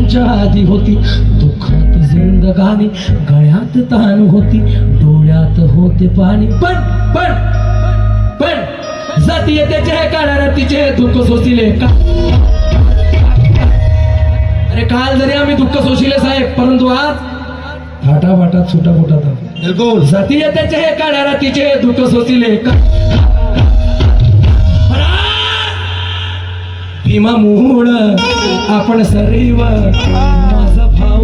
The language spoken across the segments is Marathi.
तुमच्या आधी होती, दुःखात जिंदगानी गळ्यात ताण होती, डोळ्यात होते पाणी. पण जाती त्याचे काळ्या रातीचे दुःख सोसिले का. अरे काल जरी आम्ही दुःख सोशिले साहेब, परंतु आज फाटाफाटात सुटा फुटात बिलकुल. जाती त्याचे काळ्या रातीचे दुःख सोसिले का. भीमा मूळ आपण सदैव, माझा भाऊ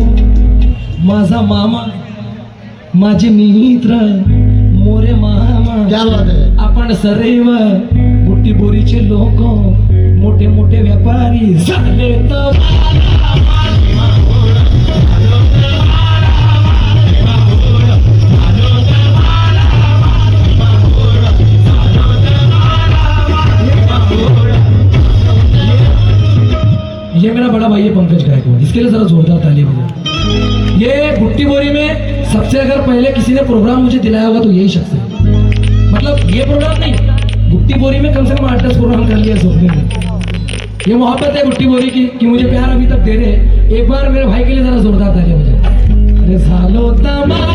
माझा मामा माझे मित्र मोरे मामा, क्या बात है. आपण सदैव बुट्टी बोरीचे लोक, मोठे मोठे व्यापारी झाले तर. ये मेरा बड़ा भाई है पंकज गायकवाड़, इसके लिए जरा जोरदार ताली बजाओ. ये बुट्टी बोरी में सबसे अगर पहले किसी ने प्रोग्राम मुझे दिलाया होगा तो यही शख्स है. मतलब ये प्रोग्राम नहीं, बुट्टी बोरी में कम से कम 8-10 प्रोग्राम कर लिया सोचने में. ये मोहब्बत है बुट्टी बोरी की कि मुझे प्यार अभी तक दे रहे हैं. एक बार मेरे भाई के लिए जरा जोरदार तालियां बजाओ. अरे सालो तमारा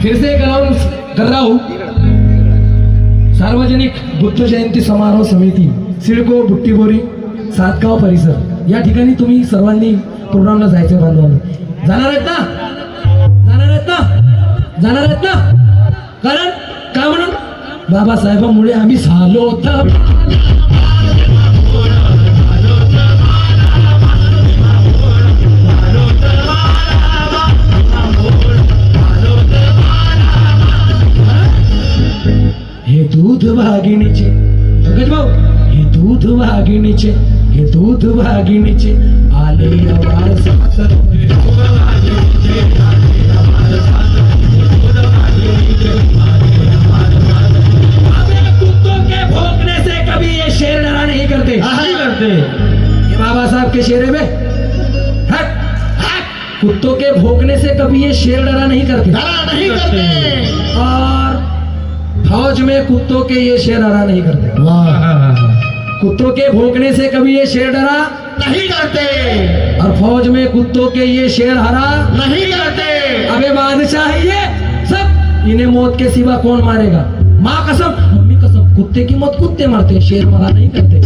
फिर से एक अनाउंस कर रहा हूं. सार्वजनिक बुद्ध जयंती समारोह समिती सिडको बुट्टीबोरी सातगाव परिसर या ठिकाणी तुम्ही सर्वांनी प्रोग्रामला जायचं बांधवानं. जाणार आहेत ना, जाणार आहेत ना, जाणार आहेत ना. कारण का म्हणून बाबासाहेबांमुळे आम्ही झालो होता. हे दूध वाघिणीचे पंकज भाऊ, हे दूध वाघिणीचे, हे दूध वाघिणीचे आले आवाज सात. कुत्तों के भौंकने से कभी ये शेर डरा नहीं करते. नहीं करते. ये बाबा साहब के शेर है बे. कुत्तों के भौंकने से कभी ये शेर डरा नहीं करते. डरा नहीं करते. और फौज में कुत्तों के ये शेर डरा नहीं करते. वाह. कुत्तों के भौंकने से कभी ये शेर डरा नहीं करते. और फौज में कुत्तों के ये शेर हरा. नहीं करते. अबे बादशाह ये सब, इन्हें मौत के सिवा कौन मारेगा. माँ कसम मम्मी कसम, कुत्ते की मौत कुत्ते मारते, शेर मरा नहीं करते.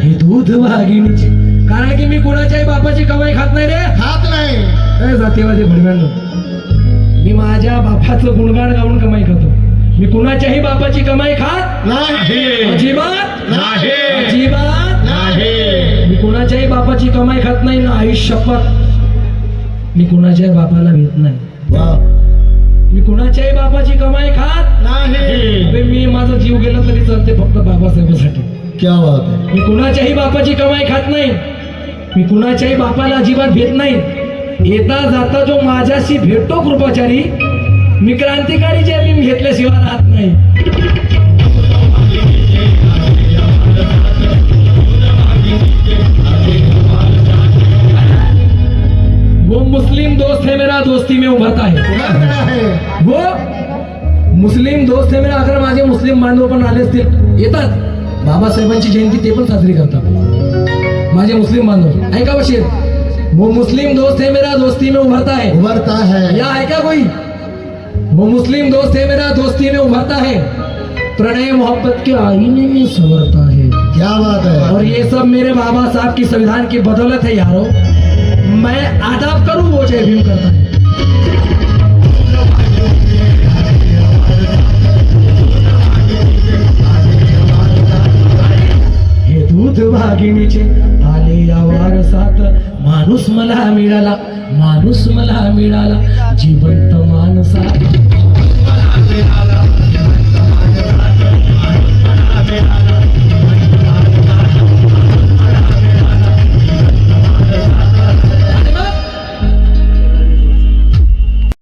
हे दूध वाघिणीचे. कारण की मी कोणाच्याही बापाची कमाई खात नाही रे. खात नाही. जातीवादी भडव्यांनो, मी माझ्या बापाचं गुणगान गाऊन कमाई खातो. मी कुणाच्याही बापाची कमाई खात नाही. अजिबात नाही. अजिबात नाही. मी कुणाच्याही बापाची कमाई खात नाही ना आयुष्यात मी कुणाच्याही बापाला भेट नाही. वाह. मी कुणाच्याही बापाची कमाई खात नाही. अबे मी माझा जीव गेला तरी चालते फक्त बाबासाहेबासाठी. क्या बात है. मी कुणाच्याही बापाची कमाई खात नाही. मी कुणाच्याही बापाला अजिबात भेट नाही. येता जाता जो माझ्याशी भेटतो कृपाचारी, मी क्रांतिकारी जे मी घेतल्याशिवाय राहत नाही. वो मुस्लिम दोस्त है मेरा, दोस्ती में उभरता है. वो मुस्लिम दोस्त है मेरा. अगर माझे मुस्लिम बांधव पण आले असतील, येतात बाबासाहेबांची जयंती ते पण साजरी करतात माझे मुस्लिम बांधव. ऐका बशीर, वो मुस्लिम दोस्त है मेरा, दोस्ती में उभरता है. उभरता है. या है क्या कोई. वो मुस्लिम दोस्त है मेरा, दोस्ती में उभरता है, प्रणय मोहब्बत के आईने में संवरता है. क्या बात है. और ये सब मेरे बाबा साहब की संविधान की बदौलत है यारो. मैं आदाब करूं वो जय भीम करता है. हे दूध वाघिणीचे आले या वारसात, माणूस मला मिळाला, माणूस मला मिळाला, जिवंत माणसा.